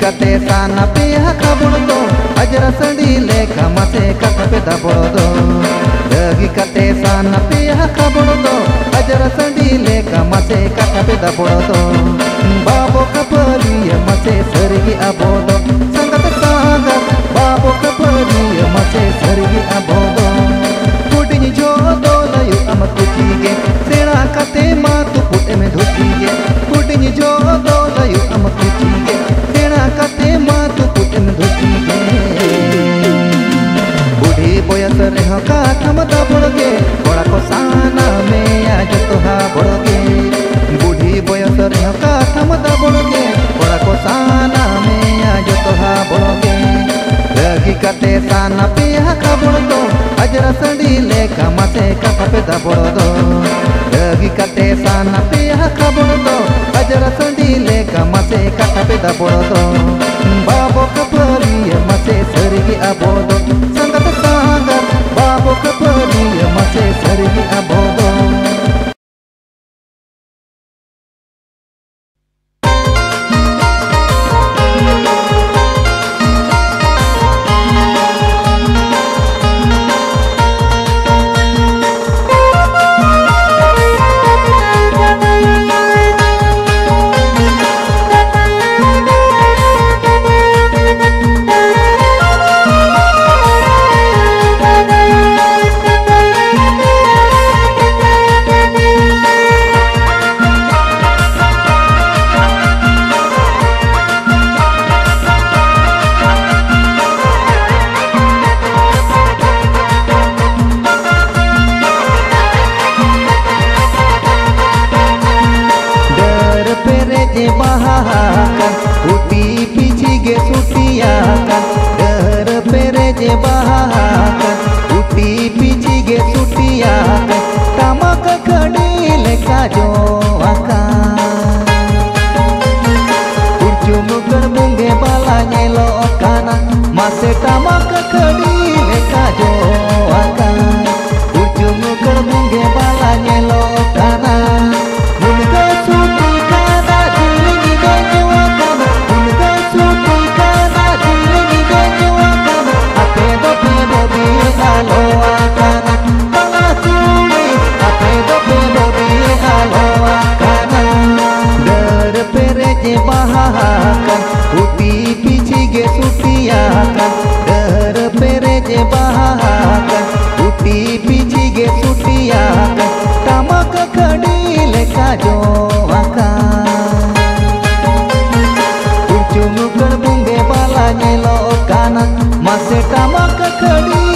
kate sana piha kabundo ajra sandi leka mase kata peda bodo lagi kate sana piha kabundo ajra sandi leka mase kata peda bodo babo kapali mase sargi abodo sangat sangat babo kapali mase sargi abodo pudini jodo layu amat kuchige sena kate matu pute me dhutige pudini jodo layu amat kuchige sena kate matu pute me dhutige budi boyas reho ka thamda bodge bora ko sana me aj toha bodge budi boyas reho ka thamda bodge bora ko sana me aj toha bodge lagi kate sana piha kabundo ajra sandi leka mase kata peda bodo lagi kate sana piha kabundo ajra sandi leka mase kata peda bodo babo kapali mase sargi abodo sangat sangat babo kapali mase sargi abodo uti pichi ge sutiakan dar pereje bahakan uti pichi ge sutiakan tamak khadi leka jo akan urjum gerbunge bala nyelo kana mase tamak khadi leka jo akan urjum gerbunge bala nyelo kana mulga suti bahakan uti pichi ge sutiakan dar pereje bahakan uti pichi ge sutiakan tamak khadi leka jo akan urjum gerbunge bala nyelo kana mase tamak khadi